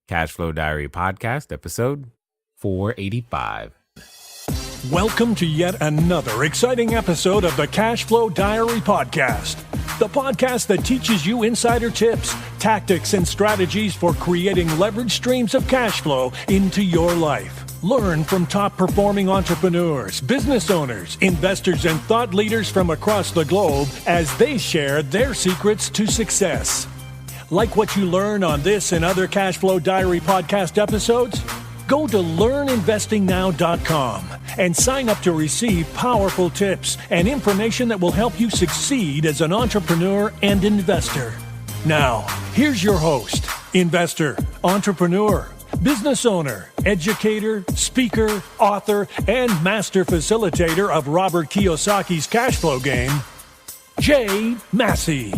Cashflow Diary Podcast, episode 485. Welcome to yet another exciting episode of the Cashflow Diary Podcast, the podcast that teaches you insider tips, tactics, and strategies for creating leverage streams of cash flow into your life. Learn from top-performing entrepreneurs, business owners, investors, and thought leaders from across the globe as they share their secrets to success. Like what you learn on this and other Cashflow Diary podcast episodes? Go to learninvestingnow.com and sign up to receive powerful tips and information that will help you succeed as an entrepreneur and investor. Now, here's your host, investor, entrepreneur, business owner, educator, speaker, author, and master facilitator of Robert Kiyosaki's cash flow game, Jay Massey.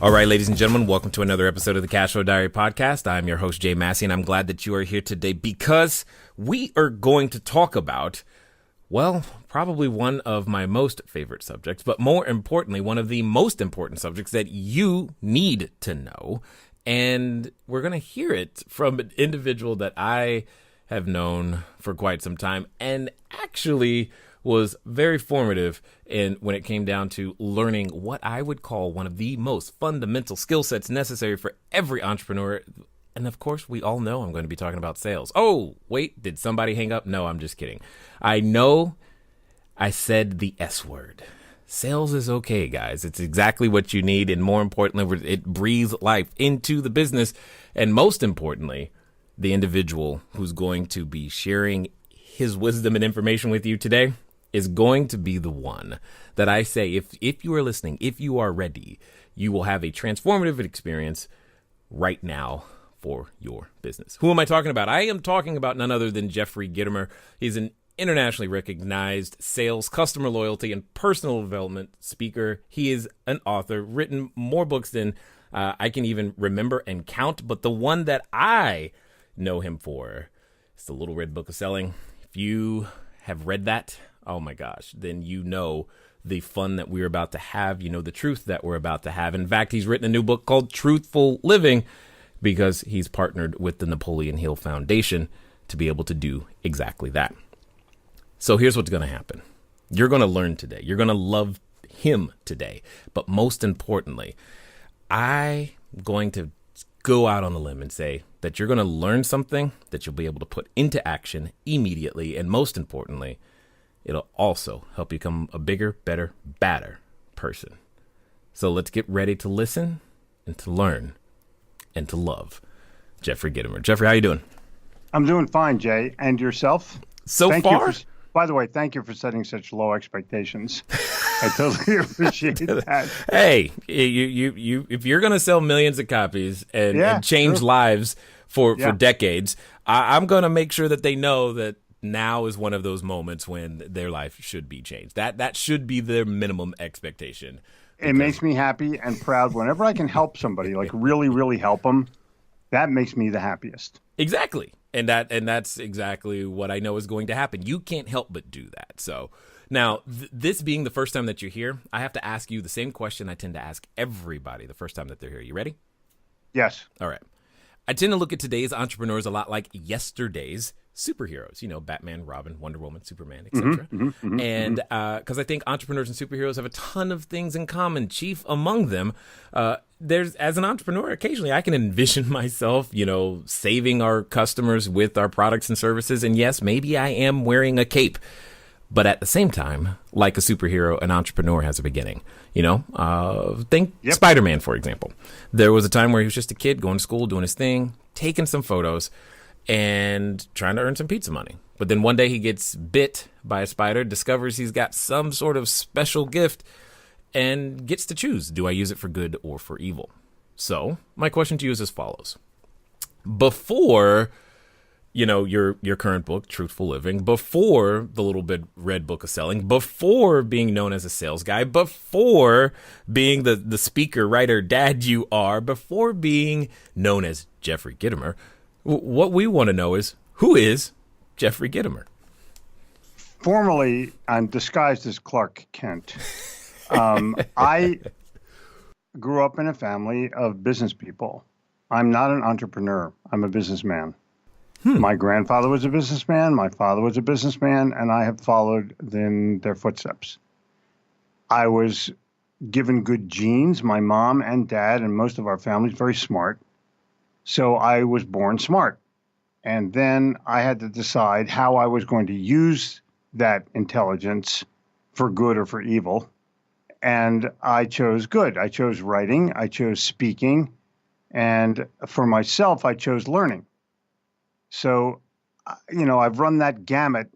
All right, ladies and gentlemen, welcome to another episode of the Cashflow Diary Podcast. I'm your host, Jay Massey, and I'm glad that you are here today because we are going to talk about, well, probably one of my most favorite subjects, but more importantly, one of the most important subjects that you need to know. And we're going to hear it from an individual that I have known for quite some time and actually was very formative when it came down to learning what I would call one of the most fundamental skill sets necessary for every entrepreneur. And of course, we all know I'm going to be talking about sales. Oh, wait, did somebody hang up? No, I'm just kidding. I know I said the S word. Sales is okay, guys. It's exactly what you need. And more importantly, it breathes life into the business. And most importantly, the individual who's going to be sharing his wisdom and information with you today is going to be the one that I say, if you are listening, if you are ready, you will have a transformative experience right now for your business. Who am I talking about? I am talking about none other than Jeffrey Gitomer. He's an internationally recognized sales, customer loyalty, and personal development speaker. He is an author, written more books than I can even remember and count. But the one that I know him for is the Little Red Book of Selling. If you have read that, oh my gosh, then you know the fun that we're about to have. You know the truth that we're about to have. In fact, he's written a new book called Truthful Living because he's partnered with the Napoleon Hill Foundation to be able to do exactly that. So here's what's going to happen. You're going to learn today. You're going to love him today. But most importantly, I'm going to go out on a limb and say that you're going to learn something that you'll be able to put into action immediately. And most importantly, it'll also help you become a bigger, better, badder person. So let's get ready to listen and to learn and to love Jeffrey Gitomer. Jeffrey, how you doing? I'm doing fine, Jay. And yourself? By the way, thank you for setting such low expectations. I totally appreciate that. Hey, you if you're going to sell millions of copies and change lives for decades, I'm going to make sure that they know that now is one of those moments when their life should be changed. That should be their minimum expectation. It makes me happy and proud whenever I can help somebody, like really, really help them. That makes me the happiest. Exactly. And that's exactly what I know is going to happen. You can't help but do that. So now, this being the first time that you're here, I have to ask you the same question I tend to ask everybody the first time that they're here. You ready? Yes. All right. I tend to look at today's entrepreneurs a lot like yesterday's superheroes, you know, Batman, Robin, Wonder Woman, Superman, etc. And because I think entrepreneurs and superheroes have a ton of things in common. Chief among them, as an entrepreneur, occasionally I can envision myself, you know, saving our customers with our products and services. And yes, maybe I am wearing a cape. But at the same time, like a superhero, an entrepreneur has a beginning. You know, think Spider-Man, for example. There was a time where he was just a kid going to school, doing his thing, taking some photos, and trying to earn some pizza money. But then one day he gets bit by a spider, discovers he's got some sort of special gift, and gets to choose. Do I use it for good or for evil? So my question to you is as follows. Before, you know, your current book, Truthful Living, before the Little Red Book of Selling, before being known as a sales guy, before being the speaker, writer, dad you are, before being known as Jeffrey Gitomer, what we want to know is, who is Jeffrey Gitomer? Formerly, I'm disguised as Clark Kent. I grew up in a family of business people. I'm not an entrepreneur. I'm a businessman. My grandfather was a businessman. My father was a businessman, and I have followed in their footsteps. I was given good genes. My mom and dad and most of our family is very smart. So I was born smart. And then I had to decide how I was going to use that intelligence for good or for evil. And I chose good. I chose writing. I chose speaking. And for myself, I chose learning. So, I've run that gamut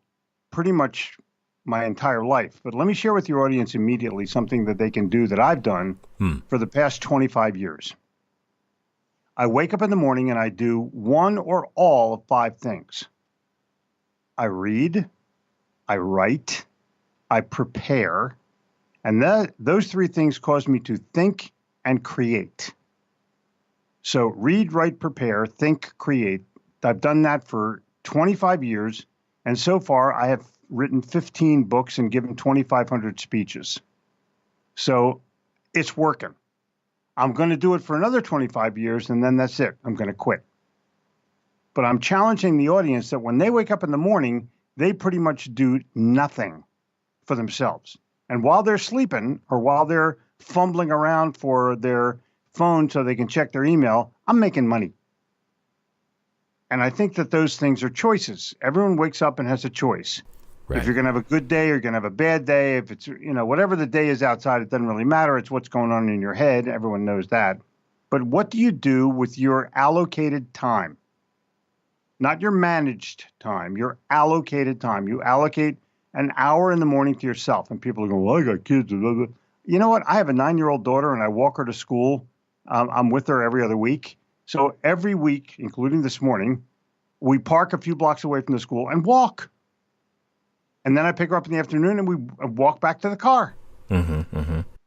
pretty much my entire life. But let me share with your audience immediately something that they can do that I've done for the past 25 years. I wake up in the morning and I do one or all of 5 things. I read, I write, I prepare, and those 3 things cause me to think and create. So read, write, prepare, think, create. I've done that for 25 years, and so far I have written 15 books and given 2,500 speeches. So it's working. I'm going to do it for another 25 years, and then that's it. I'm going to quit. But I'm challenging the audience that when they wake up in the morning, they pretty much do nothing for themselves. And while they're sleeping or while they're fumbling around for their phone so they can check their email, I'm making money. And I think that those things are choices. Everyone wakes up and has a choice. Right. If you're going to have a good day or you're going to have a bad day, if it's, whatever the day is outside, it doesn't really matter. It's what's going on in your head. Everyone knows that. But what do you do with your allocated time? Not your managed time, your allocated time. You allocate an hour in the morning to yourself. And people are going, well, I got kids. Blah, blah. You know what? I have a 9-year-old daughter and I walk her to school. I'm with her every other week. So every week, including this morning, we park a few blocks away from the school and walk. And then I pick her up in the afternoon and we walk back to the car.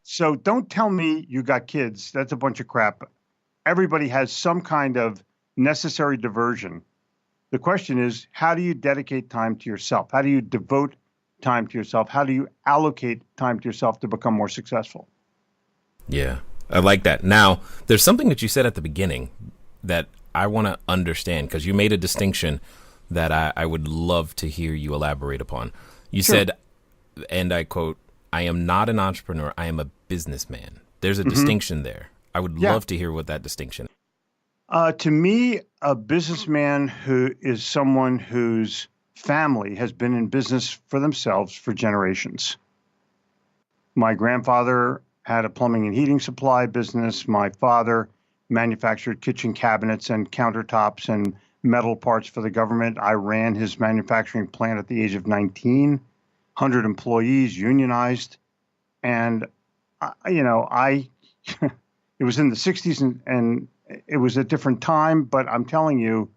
So don't tell me you got kids. That's a bunch of crap. Everybody has some kind of necessary diversion. The question is, how do you dedicate time to yourself? How do you devote time to yourself? How do you allocate time to yourself to become more successful? Yeah, I like that. Now, there's something that you said at the beginning that I want to understand, because you made a distinction that I would love to hear you elaborate upon. You said, and I quote, I am not an entrepreneur, I am a businessman. There's a distinction there. I would love to hear what that distinction is. To me, a businessman who is someone whose family has been in business for themselves for generations. My grandfather had a plumbing and heating supply business. My father manufactured kitchen cabinets and countertops and metal parts for the government. I ran his manufacturing plant at the age of 19, 100 employees, unionized. And, it was in the 60s and it was a different time. But I'm telling you,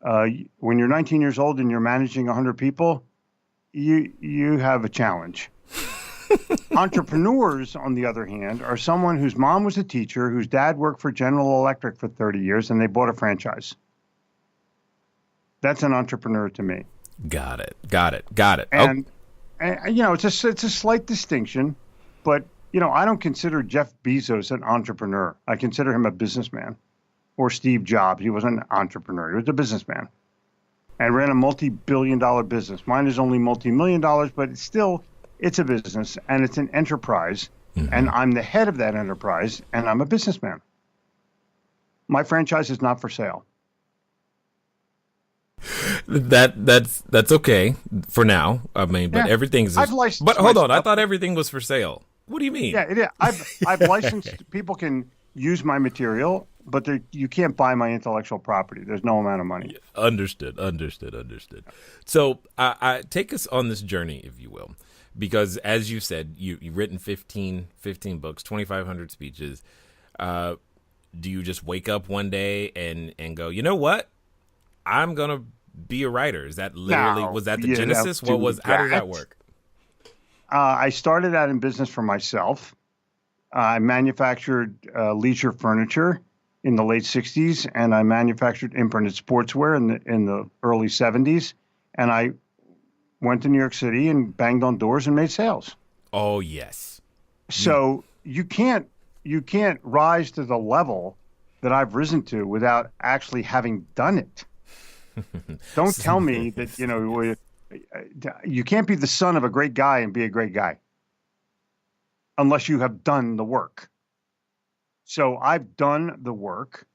when you're 19 years old and you're managing 100 people, you have a challenge. Entrepreneurs, on the other hand, are someone whose mom was a teacher, whose dad worked for General Electric for 30 years, and they bought a franchise. That's an entrepreneur to me. Got it. And it's a slight distinction, but I don't consider Jeff Bezos an entrepreneur. I consider him a businessman. Or Steve Jobs. He wasn't an entrepreneur. He was a businessman and ran a multi-billion-dollar business. Mine is only multi-million dollars, but it's a business and it's an enterprise. And I'm the head of that enterprise and I'm a businessman. My franchise is not for sale. That's okay for now. I mean, but everything's. But hold on, I thought everything was for sale. What do you mean? Yeah, it is. I've licensed. People can use my material, but you can't buy my intellectual property. There's no amount of money. Understood. So I take us on this journey, if you will, because as you said, you've written 15 books, 2,500 speeches. Do you just wake up one day and go, you know what? I'm going to be a writer. Is that literally, was that the genesis? How did that work? I started out in business for myself. I manufactured leisure furniture in the late 60s, and I manufactured imprinted sportswear in the early 70s. And I went to New York City and banged on doors and made sales. Oh, yes. So you can't rise to the level that I've risen to without actually having done it. Don't tell me that, you can't be the son of a great guy and be a great guy unless you have done the work. So I've done the work.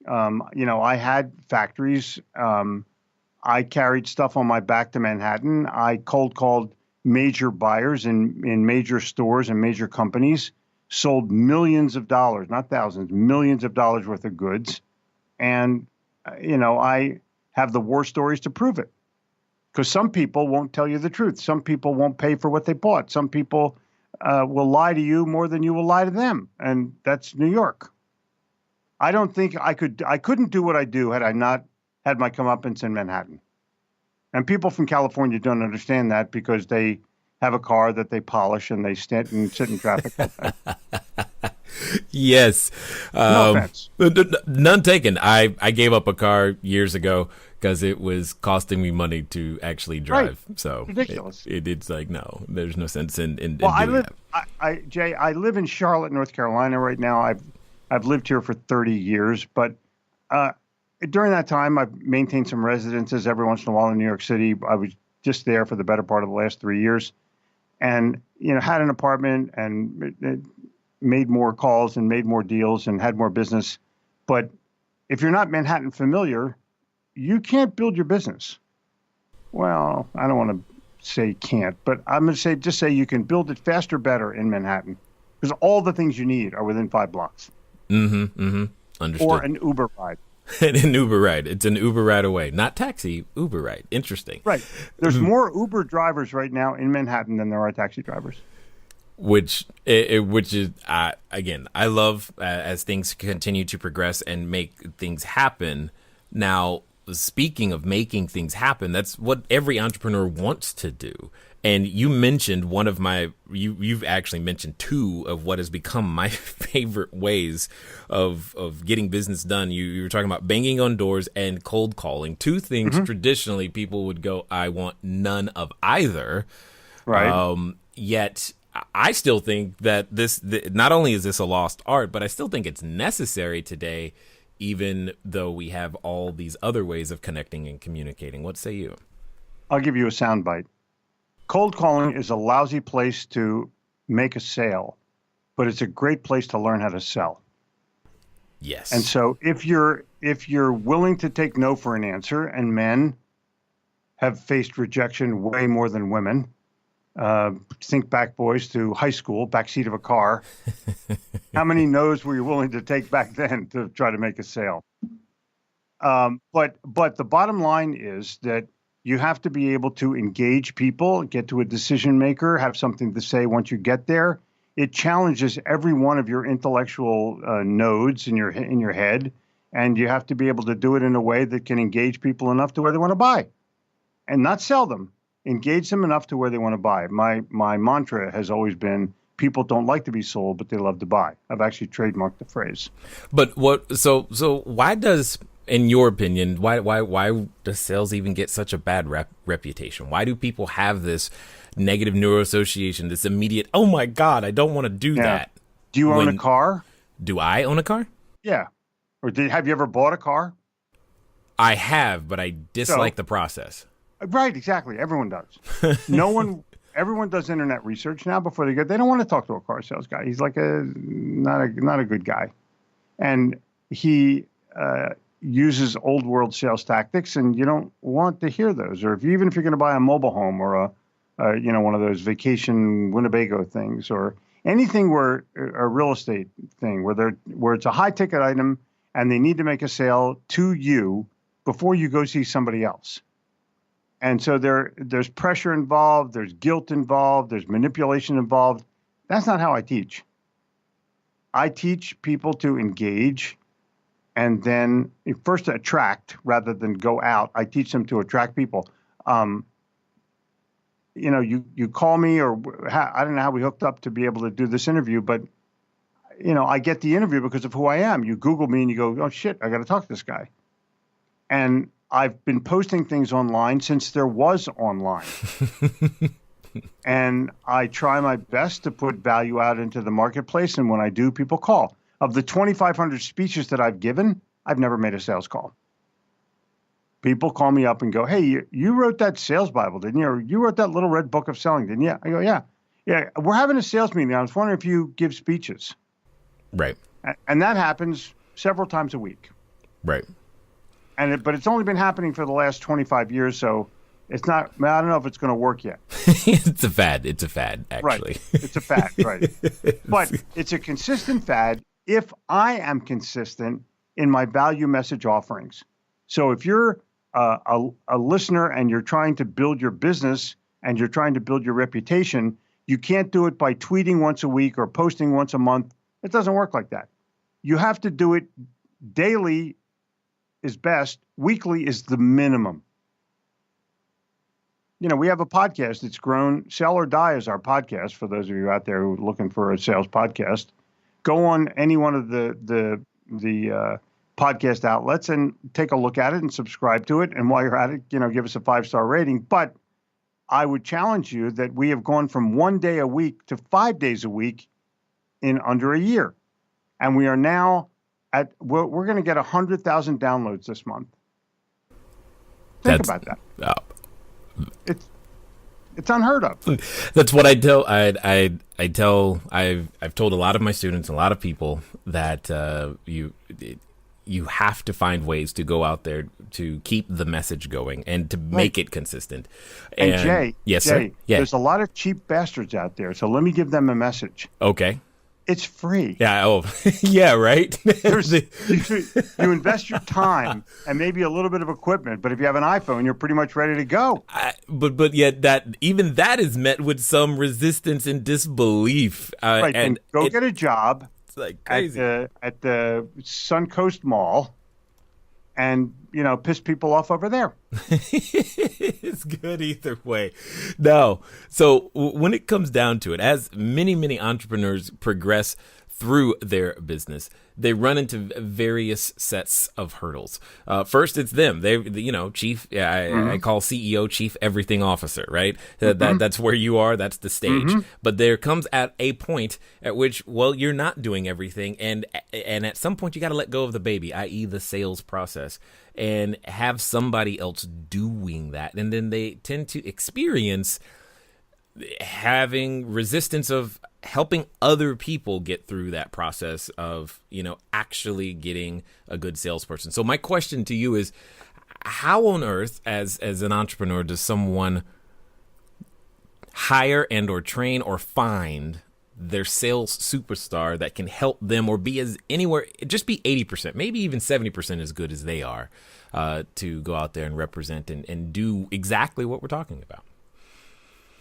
I had factories. I carried stuff on my back to Manhattan. I cold called major buyers in major stores and major companies, sold millions of dollars, not thousands, millions of dollars worth of goods. And, I have the war stories to prove it. Because some people won't tell you the truth. Some people won't pay for what they bought. Some people will lie to you more than you will lie to them. And that's New York. I don't think I couldn't do what I do had I not had my comeuppance in Manhattan. And people from California don't understand that because they have a car that they polish and they sit in traffic. Yes. No offense. None taken. I gave up a car years ago because it was costing me money to actually drive. Right. So ridiculous. It's like, no, there's no sense in doing that. Jay, I live in Charlotte, North Carolina right now. I've lived here for 30 years, but during that time, I've maintained some residences every once in a while in New York City. I was just there for the better part of the last 3 years, and had an apartment and made more calls and made more deals and had more business. But if you're not Manhattan familiar, you can't build your business. Well, I don't want to say can't, but I'm going to just say you can build it faster, better in Manhattan because all the things you need are within 5 blocks. Understood. Or an Uber ride. An Uber ride. It's an Uber ride away. Not taxi, Uber ride. Interesting. Right. There's more Uber drivers right now in Manhattan than there are taxi drivers. Which is, again, I love as things continue to progress and make things happen. Now, speaking of making things happen, that's what every entrepreneur wants to do. And you mentioned you've actually mentioned 2 of what has become my favorite ways of getting business done. You were talking about banging on doors and cold calling, 2 things traditionally people would go, I want none of either. Right. Yet I still think that not only is this a lost art, but I still think it's necessary today, even though we have all these other ways of connecting and communicating. What say you? I'll give you a soundbite. Cold calling is a lousy place to make a sale, but it's a great place to learn how to sell. Yes. And so if you're willing to take no for an answer, and men have faced rejection way more than women, think back, boys, to high school, backseat of a car. How many no's were you willing to take back then to try to make a sale? But the bottom line is that you have to be able to engage people, get to a decision maker, have something to say once you get there. It challenges every one of your intellectual nodes in your head, and you have to be able to do it in a way that can engage people enough to where they want to buy, and not sell them. Engage them enough to where they want to buy. My mantra has always been: people don't like to be sold, but they love to buy. I've actually trademarked the phrase. But what? So why does, in your opinion, why does sales even get such a bad reputation? Why do people have this negative neuroassociation, this immediate, oh my God, I don't want to do that? Do you own a car? Do I own a car? Yeah. Or have you ever bought a car? I have, but I dislike the process. Right, exactly. Everyone does. Everyone does internet research now before they go. They don't want to talk to a car sales guy. He's like not a good guy, and he uses old world sales tactics, and you don't want to hear those. Or even if you're going to buy a mobile home or one of those vacation Winnebago things, or anything where a real estate thing where it's a high ticket item and they need to make a sale to you before you go see somebody else. And so there's pressure involved, there's guilt involved, there's manipulation involved. That's not how I teach. I teach people to engage and then first to attract rather than go out. I teach them to attract people. You call me, or I don't know how we hooked up to be able to do this interview, but I get the interview because of who I am. You Google me and you go, oh shit, I got to talk to this guy. And I've been posting things online since there was online. And I try my best to put value out into the marketplace. And when I do, people call. Of the 2,500 speeches that I've given, I've never made a sales call. People call me up and go, hey, you wrote that sales Bible, didn't you? Or you wrote that little red book of selling, didn't you? I go, yeah. Yeah, we're having a sales meeting. I was wondering if you give speeches. Right. And that happens several times a week. Right. But it's only been happening for the last 25 years, so it's not, I don't know if it's going to work yet. It's a fad, actually. Right. It's a fad, right. But it's a consistent fad if I am consistent in my value message offerings. So if you're a listener and you're trying to build your business and you're trying to build your reputation, you can't do it by tweeting once a week or posting once a month. It doesn't work like that. You have to do it daily is best. Weekly is the minimum. You know, we have a podcast that's grown. Sell or Die is our podcast for those of you out there who are looking for a sales podcast. Go on any one of the podcast outlets and take a look at it and subscribe to it. And while you're at it, you know, give us a 5-star rating. But I would challenge you that we have gone from 1 day a week to 5 days a week in under a year. And we are now we're going to get 100,000 downloads this month. Think about that. It's unheard of. That's what I tell. I've told a lot of my students, a lot of people that you have to find ways to go out there to keep the message going and to make it consistent. And Jay, yes, Jay, sir. Yeah. There's a lot of cheap bastards out there, so let me give them a message. Okay. It's free. Yeah. Oh, yeah. Right. You invest your time and maybe a little bit of equipment, but if you have an iPhone, you're pretty much ready to go. But yet that is met with some resistance and disbelief. Right. And go get a job. It's like crazy at the Suncoast Mall, and piss people off over there. It's good either way. No. So when it comes down to it, as many entrepreneurs progress through their business, they run into various sets of hurdles. First, it's them. Chief. I call CEO Chief Everything Officer. Right. That's where you are. That's the stage. But there comes at a point at which, you're not doing everything, and at some point you got to let go of the baby, i.e., the sales process, and have somebody else doing that, and then they tend to experience having resistance of helping other people get through that process of, actually getting a good salesperson. So my question to you is, how on earth, as an entrepreneur, does someone hire and or train or find their sales superstar that can help them, or be just be 80%, maybe even 70% as good as they are, to go out there and represent and do exactly what we're talking about?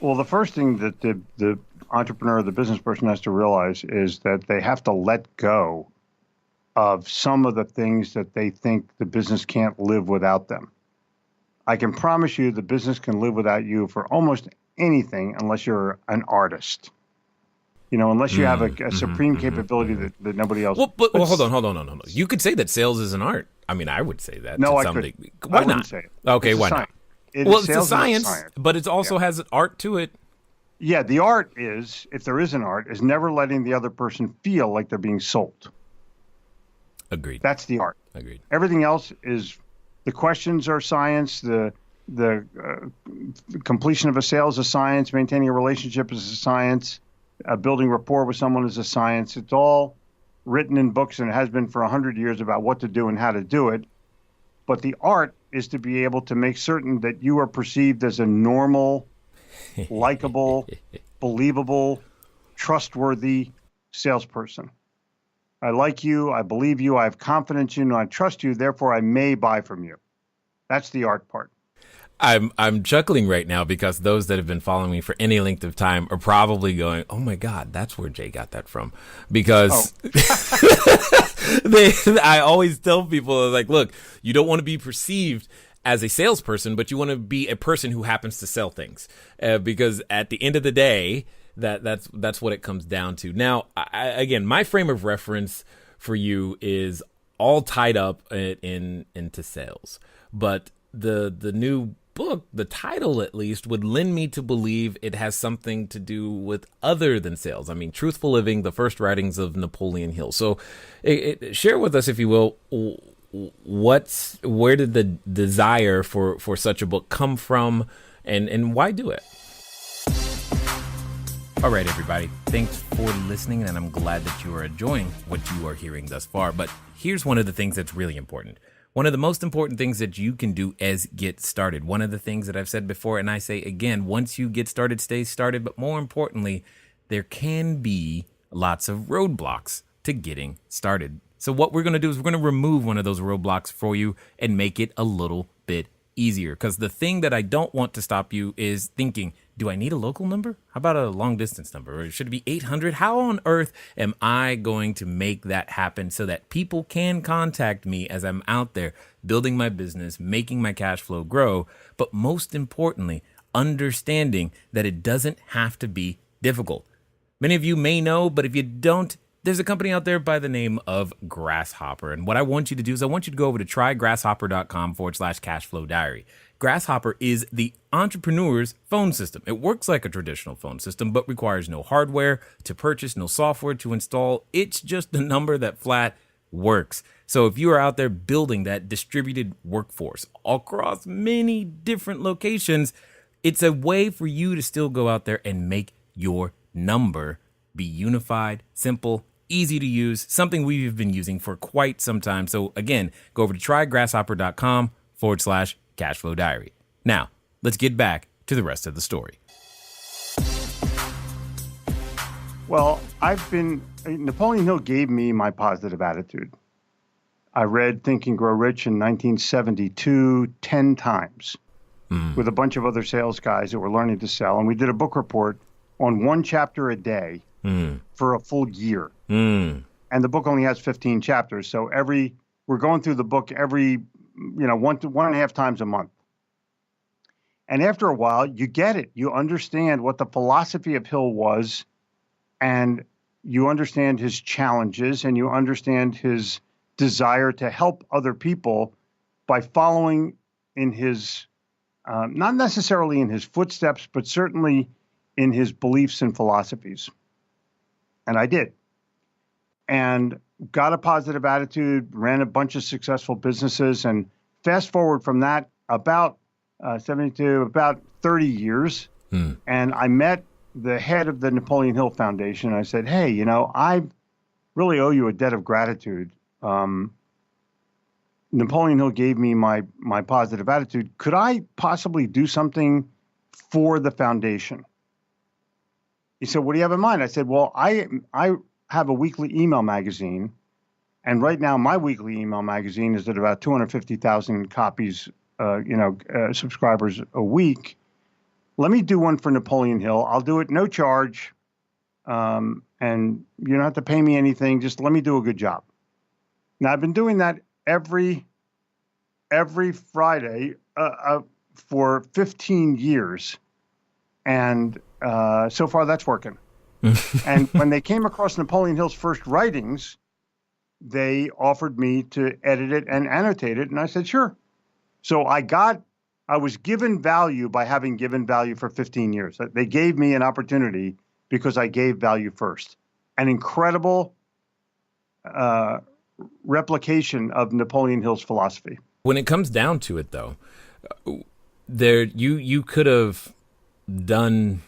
Well, the first thing that the entrepreneur, the business person has to realize is that they have to let go of some of the things that they think the business can't live without them. I can promise you the business can live without you for almost anything unless you're an artist. Unless you have a supreme capability that nobody else. Well, hold on. You could say that sales is an art. I mean, I would say that. No, I couldn't. Why not? Say it. Okay, why not? It's a science, but it also has an art to it. Yeah, the art is, if there is an art, is never letting the other person feel like they're being sold. Agreed. That's the art. Agreed. Everything else is, the questions are science, the completion of a sale is a science, maintaining a relationship is a science, building rapport with someone is a science. It's all written in books, and it has been for 100 years about what to do and how to do it. But the art is to be able to make certain that you are perceived as a normal, likable, believable, trustworthy salesperson. I like you. I believe you. I have confidence in you. I trust you. Therefore, I may buy from you. That's the art part. I'm chuckling right now because those that have been following me for any length of time are probably going, "Oh my God, that's where Jay got that from." Because I always tell people, like, look, you don't want to be perceived as a salesperson, but you want to be a person who happens to sell things. Because at the end of the day, that's what it comes down to. Now, again, my frame of reference for you is all tied up into sales, but the new book, the title at least, would lend me to believe it has something to do with other than sales. I mean, Truthful Living, the first writings of Napoleon Hill. So share with us, if you will, where did the desire for such a book come from, and why do it? All right, everybody. Thanks for listening, and I'm glad that you are enjoying what you are hearing thus far. But here's one of the things that's really important. One of the most important things that you can do is get started. One of the things that I've said before, and I say again, once you get started, stay started. But more importantly, there can be lots of roadblocks to getting started. So what we're going to do is we're going to remove one of those roadblocks for you and make it a little bit easier. Because the thing that I don't want to stop you is thinking, do I need a local number? How about a long distance number? Or should it be 800? How on earth am I going to make that happen so that people can contact me as I'm out there building my business, making my cash flow grow? But most importantly, understanding that it doesn't have to be difficult. Many of you may know, but if you don't, there's a company out there by the name of Grasshopper. And what I want you to do is I want you to go over to trygrasshopper.com/cashflow diary. Grasshopper is the entrepreneur's phone system. It works like a traditional phone system, but requires no hardware to purchase, no software to install. It's just a number that flat works. So if you are out there building that distributed workforce across many different locations, it's a way for you to still go out there and make your number be unified, simple, easy to use, something we've been using for quite some time. So again, go over to trygrasshopper.com/cashflow diary. Now, let's get back to the rest of the story. Well, Napoleon Hill gave me my positive attitude. I read Think and Grow Rich in 1972 10 times with a bunch of other sales guys that were learning to sell. And we did a book report on one chapter a day for a full year. And the book only has 15 chapters. So we're going through the book every, 1.5 times a month. And after a while, you get it. You understand what the philosophy of Hill was, and you understand his challenges, and you understand his desire to help other people by following in his, not necessarily in his footsteps, but certainly in his beliefs and philosophies. And I did. And got a positive attitude, ran a bunch of successful businesses, and fast forward from that about 72, about 30 years. And I met the head of the Napoleon Hill Foundation. And I said, hey, I really owe you a debt of gratitude. Napoleon Hill gave me my positive attitude. Could I possibly do something for the foundation? He said, what do you have in mind? I said, well, I have a weekly email magazine. And right now, my weekly email magazine is at about 250,000 copies, subscribers a week. Let me do one for Napoleon Hill. I'll do it no charge. And you don't have to pay me anything. Just let me do a good job. Now, I've been doing that every Friday for 15 years. And so far, that's working. And when they came across Napoleon Hill's first writings, they offered me to edit it and annotate it. And I said, sure. So I was given value by having given value for 15 years. They gave me an opportunity because I gave value first. An incredible replication of Napoleon Hill's philosophy. When it comes down to it, though, you could have done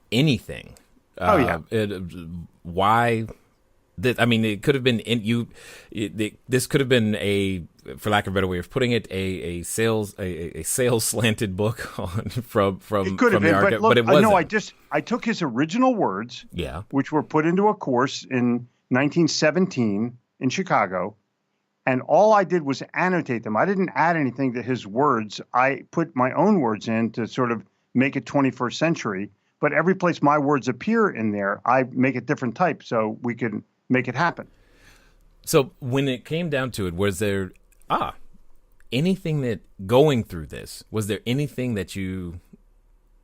anything. Why? It could have been this could have been for lack of a better way of putting it, a sales slanted book from the archive, but it wasn't. No, I took his original words, which were put into a course in 1917 in Chicago, and all I did was annotate them. I didn't add anything to his words. I put my own words in to sort of make it 21st century. But every place my words appear in there, I make a different type so we can make it happen. So when it came down to it, was there anything that going through this, was there anything that you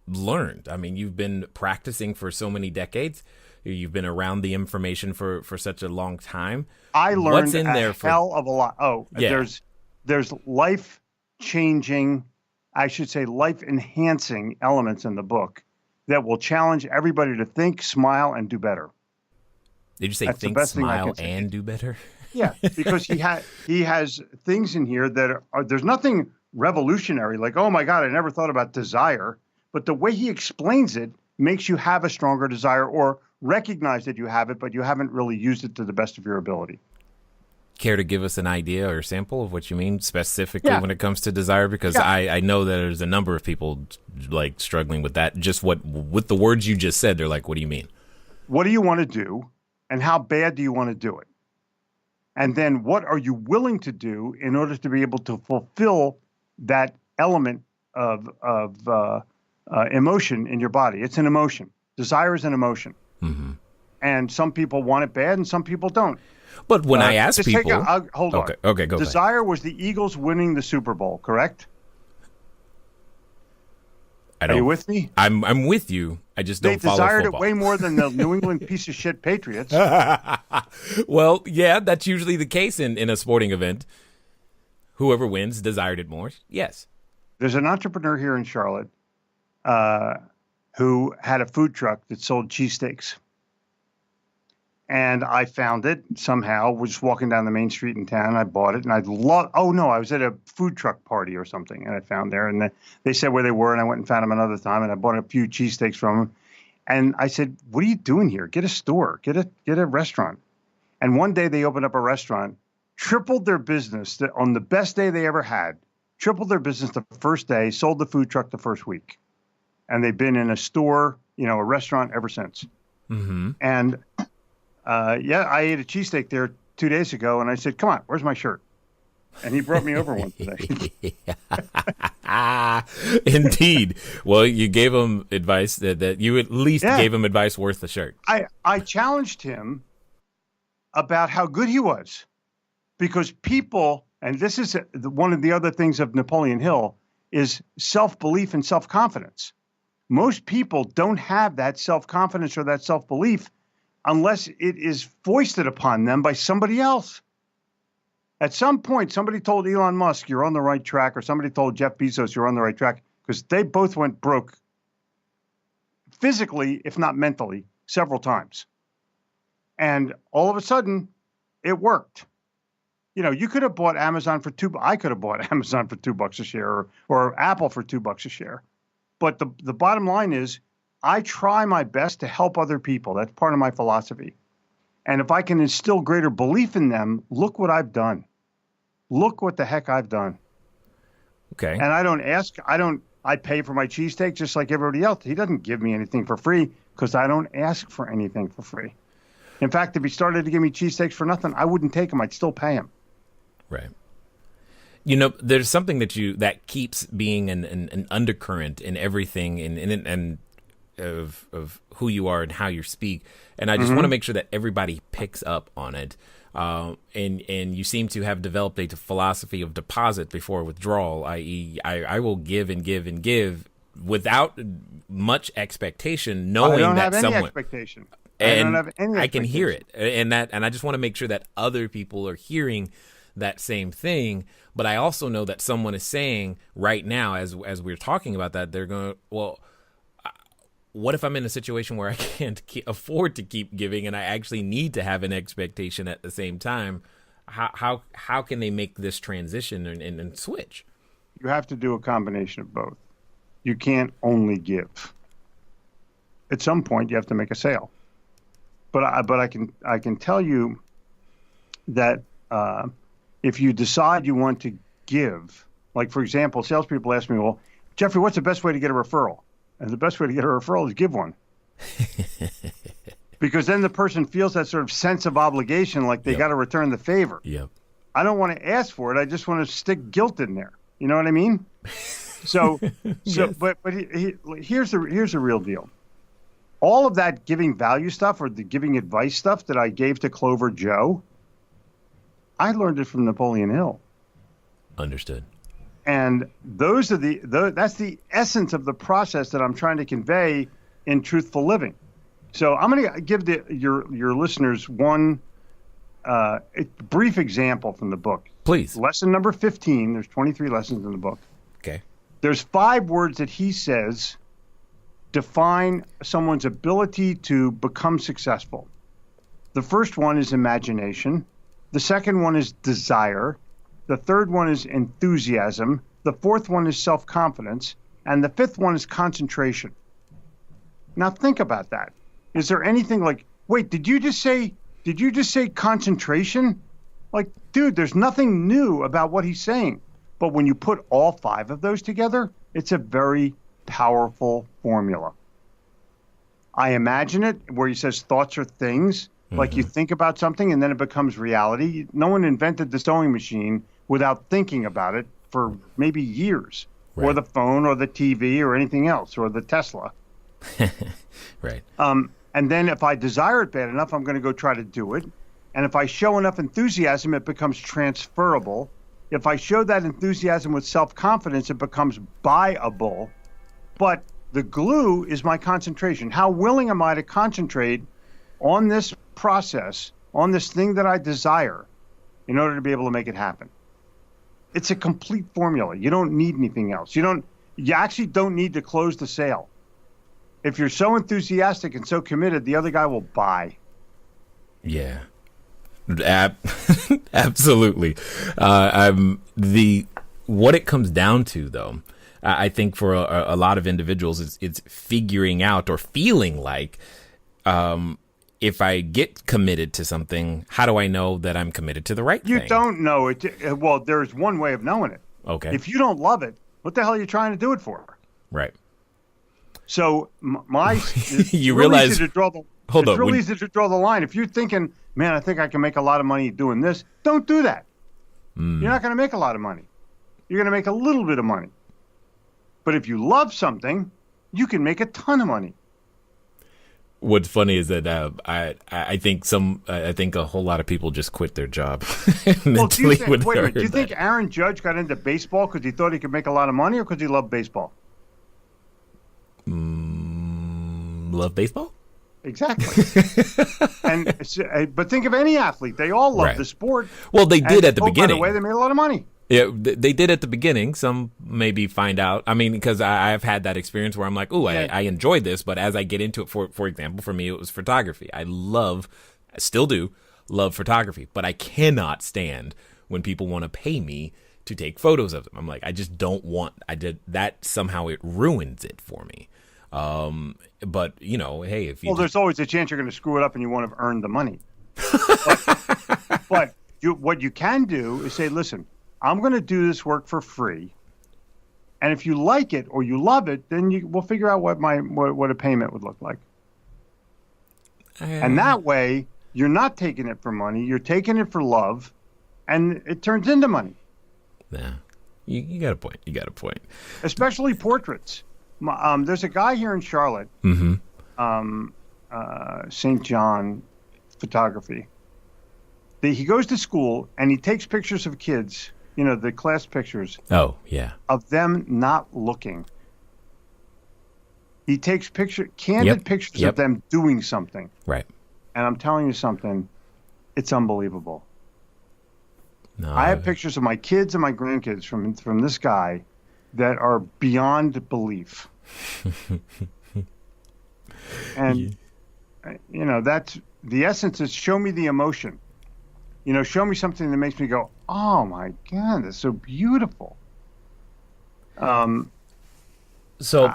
learned? I mean, you've been practicing for so many decades. You've been around the information for such a long time. I learned what's in there hell of a lot. Oh, yeah. There's life-changing I should say, life-enhancing elements in the book that will challenge everybody to think, smile, and do better. Did you say That's think, the best thing I smile, can say. and do better? Yeah, because he has things in here that there's nothing revolutionary, like, oh my God, I never thought about desire. But the way he explains it makes you have a stronger desire or recognize that you have it, but you haven't really used it to the best of your ability. Care to give us an idea or sample of what you mean specifically when it comes to desire? Because I know that there's a number of people like struggling with that. Just with the words you just said, they're like, what do you mean? What do you want to do, and how bad do you want to do it? And then what are you willing to do in order to be able to fulfill that element of emotion in your body? It's an emotion. Desire is an emotion. Mm-hmm. And some people want it bad and some people don't. But when I ask people... hold on. Okay, go Desire back. was the Eagles winning the Super Bowl, correct? Are you with me? I'm with you. I just don't follow football. They desired it way more than the New England piece of shit Patriots. Well, yeah, that's usually the case in a sporting event. Whoever wins desired it more. Yes. There's an entrepreneur here in Charlotte who had a food truck that sold cheesesteaks. And I found it somehow, was just walking down the main street in town. I bought it and I was at a food truck party or something and I found there. And they said where they were and I went and found them another time and I bought a few cheesesteaks from them. And I said, what are you doing here? Get a store, get a restaurant. And one day they opened up a restaurant, tripled their business on the best day they ever had, tripled their business the first day, sold the food truck the first week. And they've been in a store, a restaurant ever since. Mm-hmm. And I ate a cheesesteak there 2 days ago, and I said, come on, where's my shirt? And he brought me over one today. Indeed. Well, you gave him advice that you at least gave him advice worth the shirt. I challenged him about how good he was. Because people, and this is one of the other things of Napoleon Hill, is self-belief and self-confidence. Most people don't have that self-confidence or that self-belief unless it is foisted upon them by somebody else. At some point, somebody told Elon Musk, you're on the right track, or somebody told Jeff Bezos, you're on the right track, because they both went broke physically, if not mentally, several times. And all of a sudden, it worked. You could have bought Amazon for I could have bought Amazon for $2 a share or Apple for $2 a share. But the bottom line is, I try my best to help other people. That's part of my philosophy. And if I can instill greater belief in them, look what I've done. Look what the heck I've done. Okay. And I pay for my cheesesteak just like everybody else. He doesn't give me anything for free because I don't ask for anything for free. In fact, if he started to give me cheesesteaks for nothing, I wouldn't take them. I'd still pay him. Right. There's something that keeps being an undercurrent in everything and of who you are and how you speak, and I just want to make sure that everybody picks up on it. And you seem to have developed a philosophy of deposit before withdrawal, i.e., I will give and give and give without much expectation, knowing that someone. Expectation. And I don't have any I can hear it, and I just want to make sure that other people are hearing that same thing. But I also know that someone is saying right now, as we're talking about that, they're going, well, what if I'm in a situation where I can't afford to keep giving and I actually need to have an expectation at the same time? How can they make this transition and switch? You have to do a combination of both. You can't only give. At some point, you have to make a sale. But I can tell you that if you decide you want to give, like for example, salespeople ask me, well, Jeffrey, what's the best way to get a referral? And the best way to get a referral is give one. Because then the person feels that sort of sense of obligation, like they got to return the favor. Yep. I don't want to ask for it. I just want to stick guilt in there. You know what I mean? Yes. But here's the real deal. All of that giving value stuff or the giving advice stuff that I gave to Clover Joe, I learned it from Napoleon Hill. Understood. And those are that's the essence of the process that I'm trying to convey in Truthful Living. So I'm going to give your listeners one brief example from the book. Please. Lesson number 15. There's 23 lessons in the book. Okay. There's 5 words that he says define someone's ability to become successful. The first one is imagination. The second one is desire. The third one is enthusiasm. The fourth one is self-confidence. And the fifth one is concentration. Now think about that. Is there anything like, wait, did you just say concentration? Like, dude, there's nothing new about what he's saying. But when you put all 5 of those together, it's a very powerful formula. I imagine it where he says thoughts are things. Like you think about something and then it becomes reality. No one invented the sewing machine without thinking about it for maybe years, right. Or the phone or the TV or anything else, or the Tesla. Right. And then if I desire it bad enough, I'm going to go try to do it. And if I show enough enthusiasm, it becomes transferable. If I show that enthusiasm with self-confidence, it becomes buyable. But the glue is my concentration. How willing am I to concentrate on this process, on this thing that I desire, in order to be able to make it happen? It's a complete formula. You don't need anything else. You actually don't need to close the sale. If you're so enthusiastic and so committed, the other guy will buy. Yeah. Absolutely. What it comes down to, though, I think for a lot of individuals, it's figuring out or feeling like, if I get committed to something, how do I know that I'm committed to the right thing? You don't know it. Well, there's one way of knowing it. Okay. If you don't love it, what the hell are you trying to do it for? Right. So you realize. Easy to draw the line. If you're thinking, man, I think I can make a lot of money doing this, don't do that. You're not going to make a lot of money. You're going to make a little bit of money. But if you love something, you can make a ton of money. What's funny is that I think a whole lot of people just quit their job. Well, do you think Aaron Judge got into baseball because he thought he could make a lot of money, or because he loved baseball? Love baseball? Exactly. But think of any athlete; they all love the sport. Well, they did at the beginning. By the way, they made a lot of money. Yeah, they did at the beginning. Some maybe find out. I mean, because I've had that experience where I'm like, oh, I enjoyed this. But as I get into it, for example, for me, it was photography. I still do love photography. But I cannot stand when people want to pay me to take photos of them. I'm like, I just don't want. That somehow it ruins it for me. But, hey, if you... Well, there's always a chance you're going to screw it up and you won't have earned the money. But what you can do is say, listen, I'm going to do this work for free. And if you like it or you love it, then we'll figure out what a payment would look like. And that way, you're not taking it for money. You're taking it for love. And it turns into money. Yeah. You got a point. Especially portraits. There's a guy here in Charlotte, St. John Photography. He goes to school and he takes pictures of kids, the class pictures. Oh, yeah. Of them not looking. He takes candid pictures of them doing something. Right. And I'm telling you something, it's unbelievable. No. I have pictures of my kids and my grandkids from this guy that are beyond belief. And, that's the essence is show me the emotion. Show me something that makes me go, oh, my God, that's so beautiful. So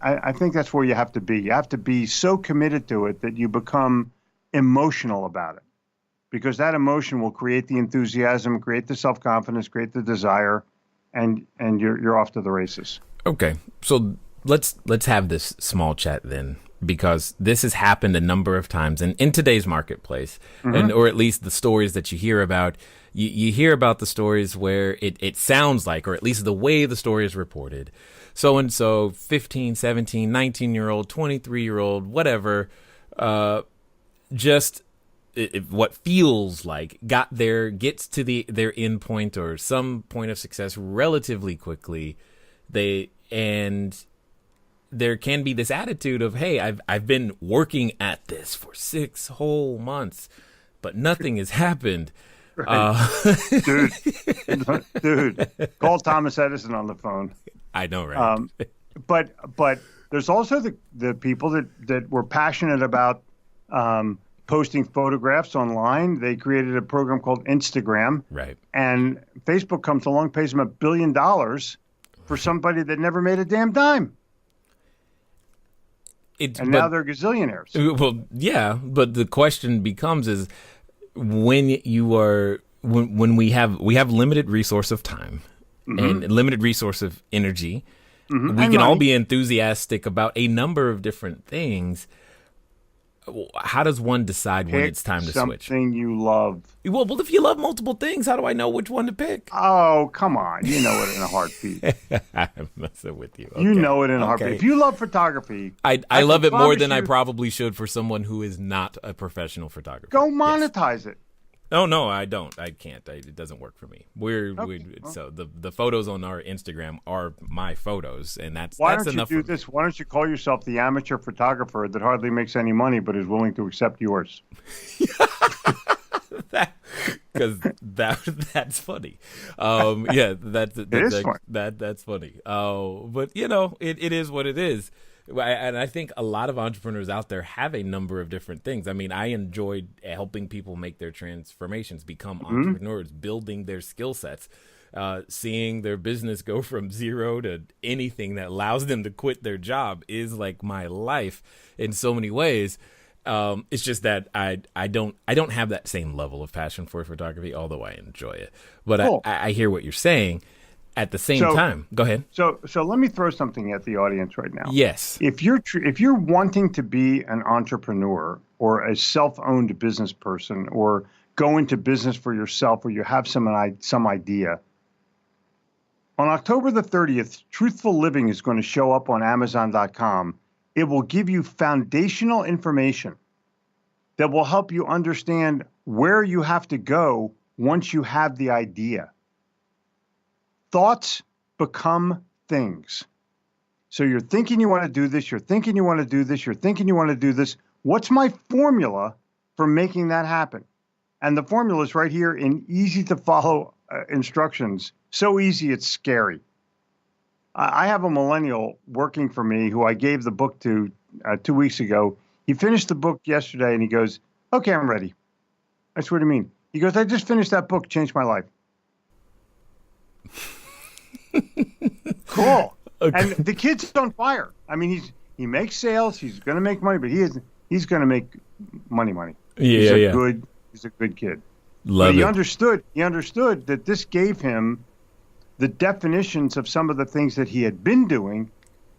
I think that's where you have to be. You have to be so committed to it that you become emotional about it. Because that emotion will create the enthusiasm, create the self-confidence, create the desire, and you're off to the races. Okay, so let's have this small chat then, because this has happened a number of times in today's marketplace, or at least the stories that you hear about. You hear about the stories where it sounds like, or at least the way the story is reported, so-and-so, 15, 17, 19-year-old, 23-year-old, whatever, what feels like gets to their end point or some point of success relatively quickly. And there can be this attitude of, hey, I've been working at this for 6 whole months, but nothing has happened. Right. Dude, call Thomas Edison on the phone. I know, right? But there's also the people that were passionate about posting photographs online. They created a program called Instagram. Right. And Facebook comes along, pays them $1 billion for somebody that never made a damn dime. Now they're gazillionaires. Well, yeah, but the question becomes is when we have limited resource of time and limited resource of energy, we can all be enthusiastic about a number of different things. How does one decide when it's time to switch? Something you love. Well, if you love multiple things, how do I know which one to pick? Oh, come on. You know it in a heartbeat. I'm messing with you. Okay. You know it in a heartbeat. If you love photography, I love it more than I probably should for someone who is not a professional photographer. Go monetize it. Oh, no, I don't. I can't. It doesn't work for me. So the photos on our Instagram are my photos, and that's enough. Why don't you do this? Why don't you call yourself the amateur photographer that hardly makes any money but is willing to accept yours? Because that's funny. Yeah, that's funny. That's funny. But it is what it is. And I think a lot of entrepreneurs out there have a number of different things. I mean, I enjoyed helping people make their transformations, become entrepreneurs, building their skill sets, seeing their business go from zero to anything that allows them to quit their job is like my life in so many ways. It's just that I don't have that same level of passion for photography, although I enjoy it. But cool. I hear what you're saying. At the same time, go ahead. So let me throw something at the audience right now. Yes. If you're wanting to be an entrepreneur or a self-owned business person or go into business for yourself or you have some idea, on October the 30th, Truthful Living is going to show up on Amazon.com. It will give you foundational information that will help you understand where you have to go once you have the idea. Thoughts become things. So you're thinking you want to do this, you're thinking you want to do this, you're thinking you want to do this. What's my formula for making that happen? And the formula is right here in easy to follow instructions. So easy, it's scary. I have a millennial working for me who I gave the book to 2 weeks ago. He finished the book yesterday and he goes, okay, I'm ready. I said, what do you mean? He goes, I just finished that book, changed my life. Cool. Okay. And the kid's on fire. I mean, he makes sales. He's going to make money, but he's going to make money. He's a good kid. Love it. He understood that this gave him the definitions of some of the things that he had been doing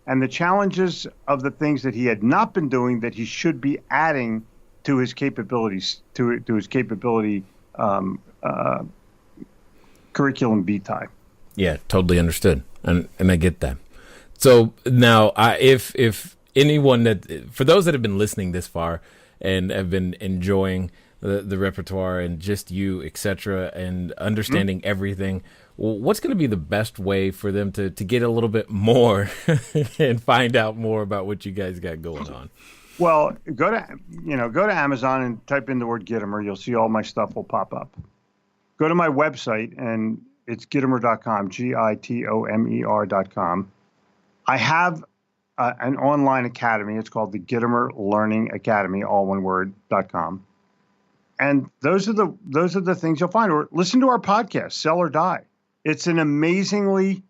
and the challenges of the things that he had not been doing that he should be adding to his capabilities, to his capability curriculum vitae. Yeah, totally understood. And I get that. So now if anyone for those that have been listening this far and have been enjoying the repertoire and just you, etc., and understanding everything, what's going to be the best way for them to get a little bit more and find out more about what you guys got going on? Well, go to Amazon and type in the word Gitomer. You'll see all my stuff will pop up. Go to my website and it's Gitomer.com, Gitomer.com. I have an online academy. It's called the Gitomer Learning Academy, all one word, .com. And those are the things you'll find. Or listen to our podcast, Sell or Die. It's an amazingly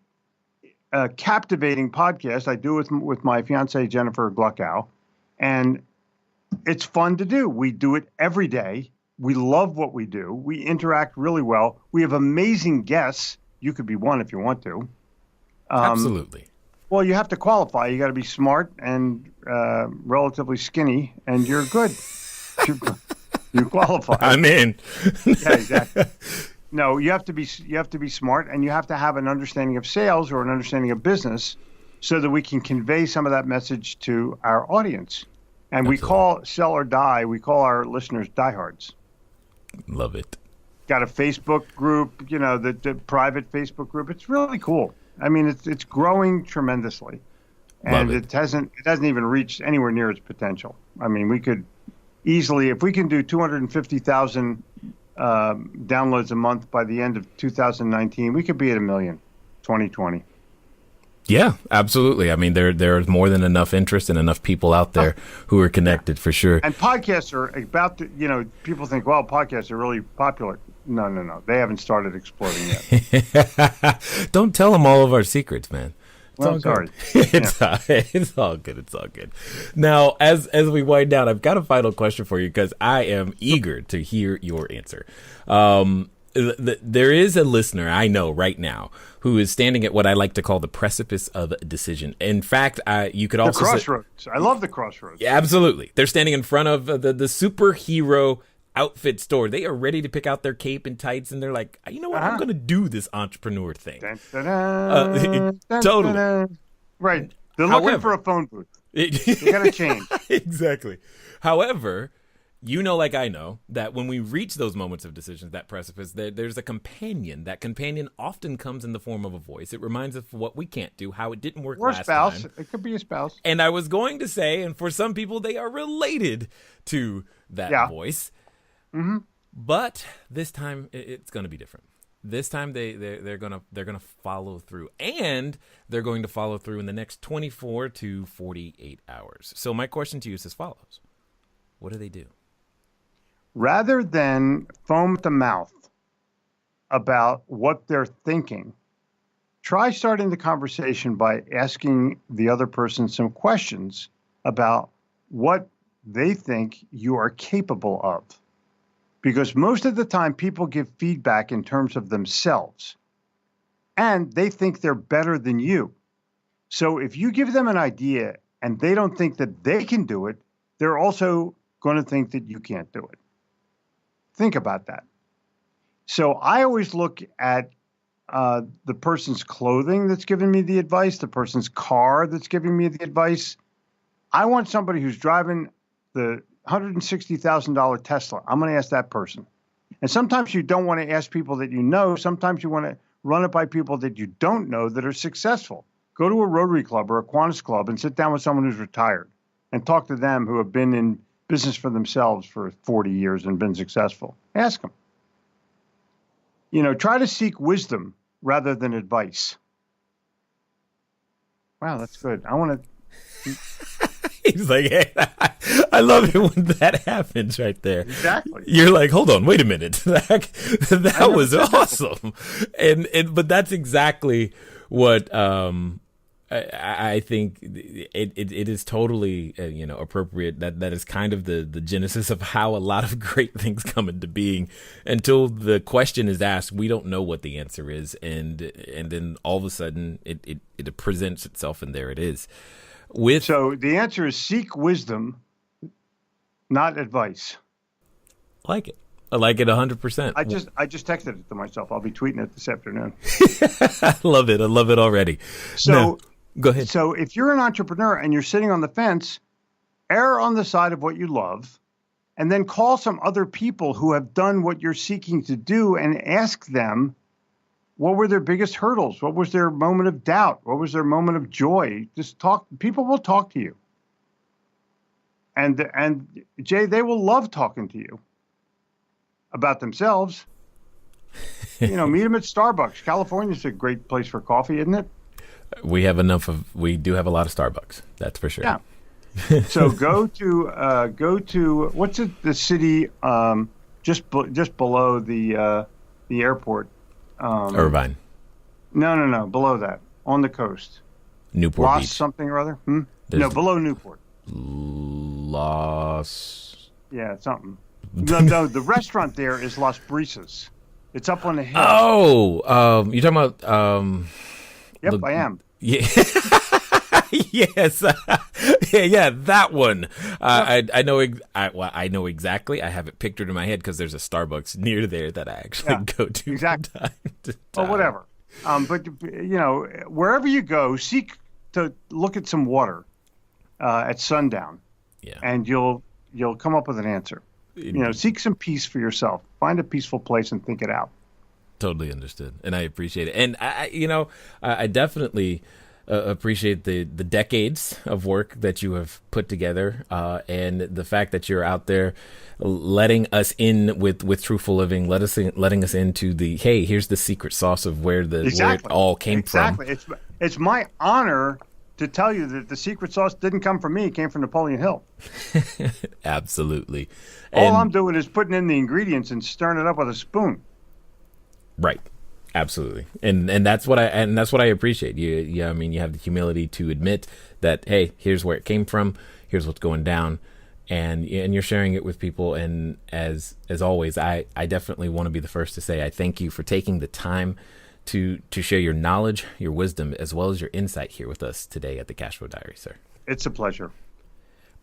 captivating podcast. I do it with my fiancée, Jennifer Gluckow. And it's fun to do. We do it every day. We love what we do. We interact really well. We have amazing guests. You could be one if you want to. Absolutely. Well, you have to qualify. You got to be smart and relatively skinny, and you're good. You qualify. I'm in. Yeah, exactly. No, you have to be smart, and you have to have an understanding of sales or an understanding of business, so that we can convey some of that message to our audience. And Absolutely. We call Sell or Die. We call our listeners diehards. Love it. Got a Facebook group, the private Facebook group. It's really cool. I mean, it's growing tremendously, and it hasn't even reached anywhere near its potential. I mean, we could easily, if we can do 250,000 downloads a month by the end of 2019, we could be at 1 million, 2020. Yeah, absolutely. I mean, there's more than enough interest and enough people out there who are connected for sure. And podcasts are about to, people think, well, podcasts are really popular. No. They haven't started exploding yet. Don't tell them all of our secrets, man. Well, sorry. It's all good. It's all good. Now, as we wind down, I've got a final question for you because I am eager to hear your answer. There is a listener I know right now who is standing at what I like to call the precipice of a decision. In fact, you could also the crossroads. I love the crossroads. Yeah, absolutely. They're standing in front of the superhero outfit store. They are ready to pick out their cape and tights, and they're like, you know what? I'm going to do this entrepreneur thing. Totally. Right. They're looking for a phone booth. They got to change. Exactly. However, like I know, that when we reach those moments of decisions, that precipice, there's a companion. That companion often comes in the form of a voice. It reminds us of what we can't do, how it didn't work last time. Or a spouse. It could be a spouse. And I was going to say, and for some people, they are related to that voice. Mm-hmm. But this time, it's going to be different. This time, they're gonna follow through, and they're going to follow through in the next 24 to 48 hours. So my question to you is as follows: what do they do? Rather than foam at the mouth about what they're thinking, try starting the conversation by asking the other person some questions about what they think you are capable of. Because most of the time, people give feedback in terms of themselves, and they think they're better than you. So if you give them an idea and they don't think that they can do it, they're also going to think that you can't do it. Think about that. So I always look at the person's clothing that's giving me the advice, the person's car that's giving me the advice. I want somebody who's driving the $160,000 Tesla. I'm going to ask that person. And sometimes you don't want to ask people that you know. Sometimes you want to run it by people that you don't know that are successful. Go to a Rotary Club or a Kiwanis Club and sit down with someone who's retired and talk to them who have been in business for themselves for 40 years and been successful. Ask them. Try to seek wisdom rather than advice. Wow, that's good. I want to... He's like, hey, I love it when that happens right there. Exactly. You're like, hold on, wait a minute. That was awesome. But that's exactly what I think it is totally appropriate. That is kind of the genesis of how a lot of great things come into being. Until the question is asked, we don't know what the answer is, and then all of a sudden it presents itself, and there it is. So the answer is seek wisdom, not advice. I like it 100%. I just texted it to myself. I'll be tweeting it this afternoon. I love it already. So go ahead. So if you're an entrepreneur and you're sitting on the fence, err on the side of what you love, and then call some other people who have done what you're seeking to do and ask them, what were their biggest hurdles? What was their moment of doubt? What was their moment of joy? Just talk. People will talk to you. And Jay, they will love talking to you about themselves. Meet them at Starbucks. California's a great place for coffee, isn't it? We do have a lot of Starbucks. That's for sure. Yeah. So go to what's it? The city just below the airport. Irvine. No. Below that, on the coast. Newport Los Beach. Something or other. No, below Newport. Los. Yeah, something. No. The restaurant there is Las Brisas. It's up on the hill. Oh, you're talking about. Yep, I am. Yeah. Yes. Yeah, that one. I know. I know exactly. I have it pictured in my head because there's a Starbucks near there that I actually go to. Exactly. From time to time. Oh, whatever. But wherever you go, seek to look at some water at sundown. Yeah. And you'll come up with an answer. Seek some peace for yourself. Find a peaceful place and think it out. Totally understood, and I appreciate it. And I definitely appreciate the decades of work that you have put together, and the fact that you're out there letting us in with Truthful Living, letting us into the, hey, here's the secret sauce of where it all came from. Exactly. It's my honor to tell you that the secret sauce didn't come from me. It came from Napoleon Hill. Absolutely. All I'm doing is putting in the ingredients and stirring it up with a spoon. Right. Absolutely. And that's what I appreciate. You I mean, you have the humility to admit that, hey, here's where it came from. Here's what's going down. And you're sharing it with people. And as always, I definitely want to be the first to say I thank you for taking the time to share your knowledge, your wisdom, as well as your insight here with us today at the Cashflow Diary, sir. It's a pleasure.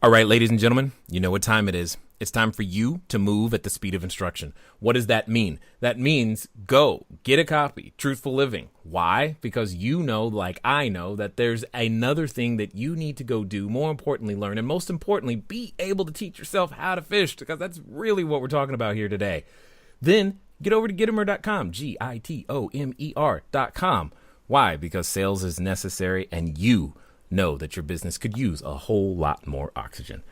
All right, ladies and gentlemen, you know what time it is. It's time for you to move at the speed of instruction. What does that mean? That means go get a copy, Truthful Living. Why? Because you know, like I know, that there's another thing that you need to go do, more importantly, learn, and most importantly, be able to teach yourself how to fish, because that's really what we're talking about here today. Then get over to Gitomer.com, Gitomer.com. Why? Because sales is necessary, and you know that your business could use a whole lot more oxygen.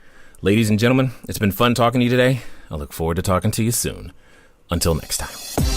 Ladies and gentlemen, it's been fun talking to you today. I look forward to talking to you soon. Until next time.